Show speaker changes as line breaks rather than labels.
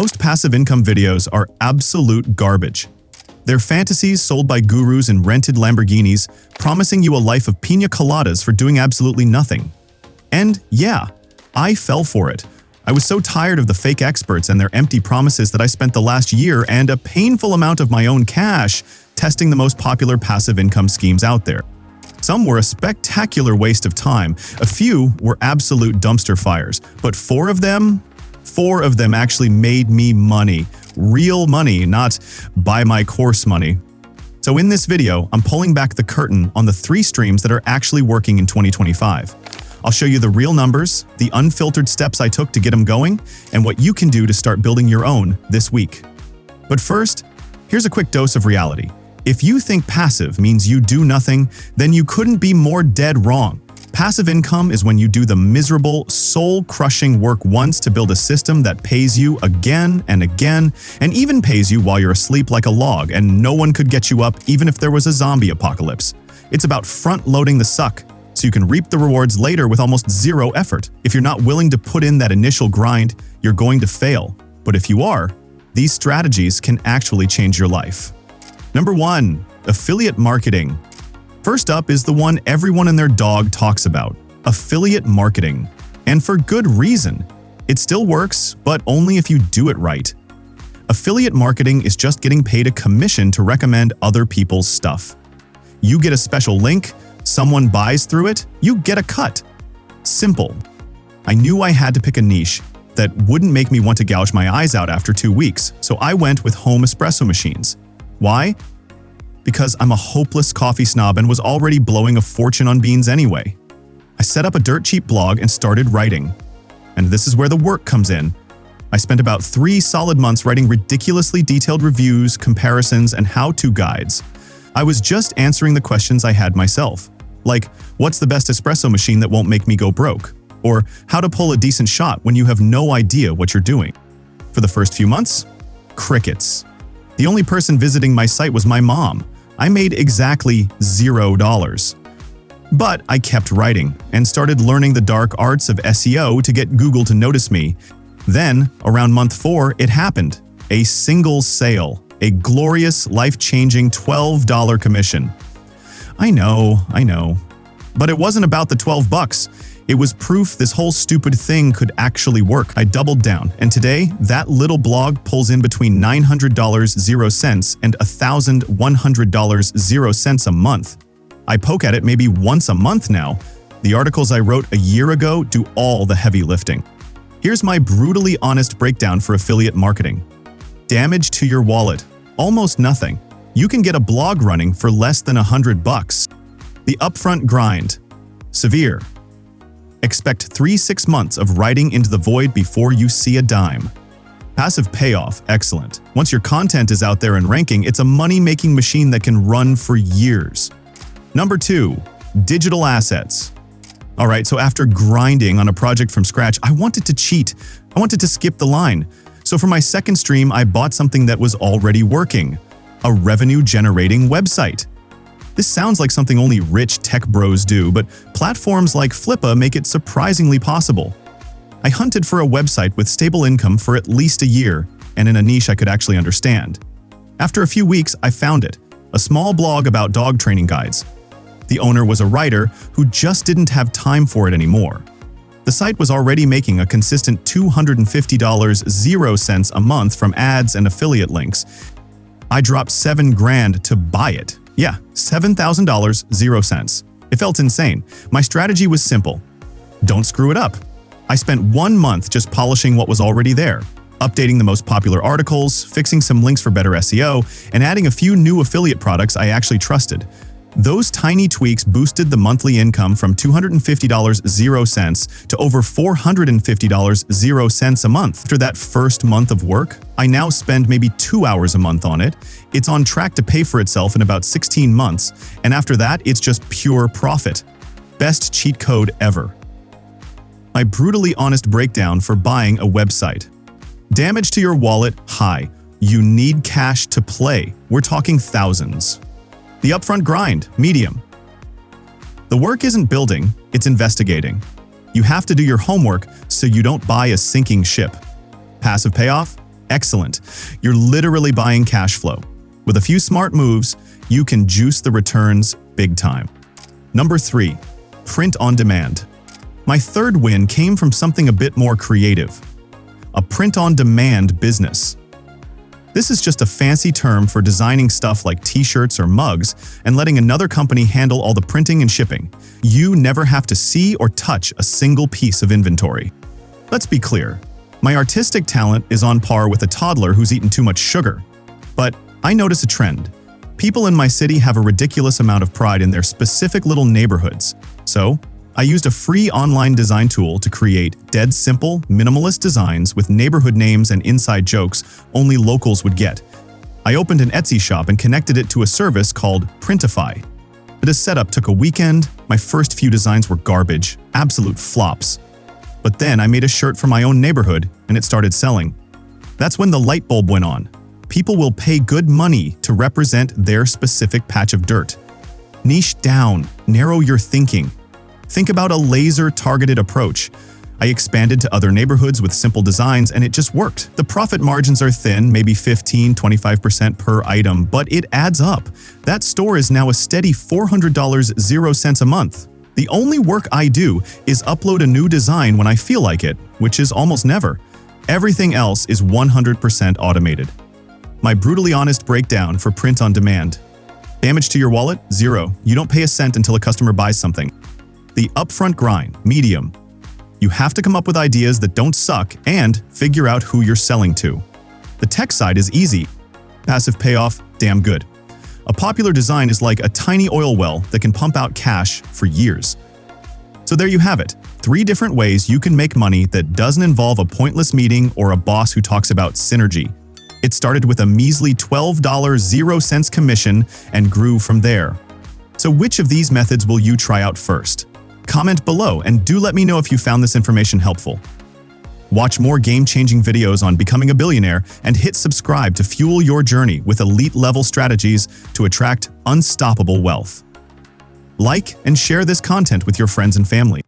Most passive income videos are absolute garbage. They're fantasies sold by gurus in rented Lamborghinis, promising you a life of piña coladas for doing absolutely nothing. And yeah, I fell for it. I was so tired of the fake experts and their empty promises that I spent the last year and a painful amount of my own cash testing the most popular passive income schemes out there. Some were a spectacular waste of time, a few were absolute dumpster fires, but four of them actually made me money. Real money, not buy my course money. So in this video, I'm pulling back the curtain on the 3 streams that are actually working in 2025. I'll show you the real numbers, the unfiltered steps I took to get them going, and what you can do to start building your own this week. But first, here's a quick dose of reality. If you think passive means you do nothing, then you couldn't be more dead wrong. Passive income is when you do the miserable, soul-crushing work once to build a system that pays you again and again, and even pays you while you're asleep like a log and no one could get you up even if there was a zombie apocalypse. It's about front-loading the suck, so you can reap the rewards later with almost zero effort. If you're not willing to put in that initial grind, you're going to fail. But if you are, these strategies can actually change your life. Number 1. Affiliate marketing. First up is the one everyone and their dog talks about, affiliate marketing. And for good reason. It still works, but only if you do it right. Affiliate marketing is just getting paid a commission to recommend other people's stuff. You get a special link, someone buys through it, you get a cut. Simple. I knew I had to pick a niche that wouldn't make me want to gouge my eyes out after 2 weeks, so I went with home espresso machines. Why? Because I'm a hopeless coffee snob and was already blowing a fortune on beans anyway. I set up a dirt cheap blog and started writing. And this is where the work comes in. I spent about 3 solid months writing ridiculously detailed reviews, comparisons, and how-to guides. I was just answering the questions I had myself. Like, what's the best espresso machine that won't make me go broke? Or how to pull a decent shot when you have no idea what you're doing. For the first few months, crickets. The only person visiting my site was my mom. I made exactly $0. But I kept writing and started learning the dark arts of SEO to get Google to notice me. Then, around month 4, it happened. A single sale. A glorious, life-changing $12 commission. I know. But it wasn't about the $12. It was proof this whole stupid thing could actually work. I doubled down, and today, that little blog pulls in between $900.00 and $1,100.00 a month. I poke at it maybe once a month now. The articles I wrote a year ago do all the heavy lifting. Here's my brutally honest breakdown for affiliate marketing. Damage to your wallet. Almost nothing. You can get a blog running for less than $100. The upfront grind. Severe. Expect 3-6 months of writing into the void before you see a dime. Passive payoff, excellent. Once your content is out there and ranking, it's a money-making machine that can run for years. Number 2, digital assets. Alright, so after grinding on a project from scratch, I wanted to cheat. I wanted to skip the line. So for my second stream, I bought something that was already working. A revenue-generating website. This sounds like something only rich tech bros do, but platforms like Flippa make it surprisingly possible. I hunted for a website with stable income for at least a year, and in a niche I could actually understand. After a few weeks, I found it, a small blog about dog training guides. The owner was a writer who just didn't have time for it anymore. The site was already making a consistent $250.00 a month from ads and affiliate links. I dropped $7,000 to buy it. Yeah, $7,000.00. It felt insane. My strategy was simple. Don't screw it up. I spent 1 month just polishing what was already there, updating the most popular articles, fixing some links for better SEO, and adding a few new affiliate products I actually trusted. Those tiny tweaks boosted the monthly income from $250.00 to over $450.00 a month. After that first month of work, I now spend maybe 2 hours a month on it. It's on track to pay for itself in about 16 months, and after that, it's just pure profit. Best cheat code ever. My brutally honest breakdown for buying a website. Damage to your wallet, high. You need cash to play. We're talking thousands. The upfront grind, medium. The work isn't building, it's investigating. You have to do your homework so you don't buy a sinking ship. Passive payoff, Excellent. You're literally buying cash flow. With a few smart moves, you can juice the returns big time. Number 3. Print on demand. My third win came from something a bit more creative. A print-on-demand business. This is just a fancy term for designing stuff like t-shirts or mugs and letting another company handle all the printing and shipping. You never have to see or touch a single piece of inventory. Let's be clear. My artistic talent is on par with a toddler who's eaten too much sugar. But I notice a trend. People in my city have a ridiculous amount of pride in their specific little neighborhoods. So, I used a free online design tool to create dead simple, minimalist designs with neighborhood names and inside jokes only locals would get. I opened an Etsy shop and connected it to a service called Printify. The setup took a weekend. My first few designs were garbage, absolute flops. But then I made a shirt for my own neighborhood and it started selling. That's when the light bulb went on. People will pay good money to represent their specific patch of dirt. Niche down, narrow your thinking. Think about a laser-targeted approach. I expanded to other neighborhoods with simple designs and it just worked. The profit margins are thin, maybe 15–25% per item, but it adds up. That store is now a steady $400 0 cents a month. The only work I do is upload a new design when I feel like it, which is almost never. Everything else is 100% automated. My brutally honest breakdown for print on demand. Damage to your wallet? 0. You don't pay a cent until a customer buys something. The upfront grind, medium. You have to come up with ideas that don't suck and figure out who you're selling to. The tech side is easy. Passive payoff, damn good. A popular design is like a tiny oil well that can pump out cash for years. So there you have it. 3 different ways you can make money that doesn't involve a pointless meeting or a boss who talks about synergy. It started with a measly $12 0 cents commission and grew from there. So which of these methods will you try out first? Comment below and do let me know if you found this information helpful. Watch more game-changing videos on becoming a billionaire and hit subscribe to fuel your journey with elite-level strategies to attract unstoppable wealth. Like and share this content with your friends and family.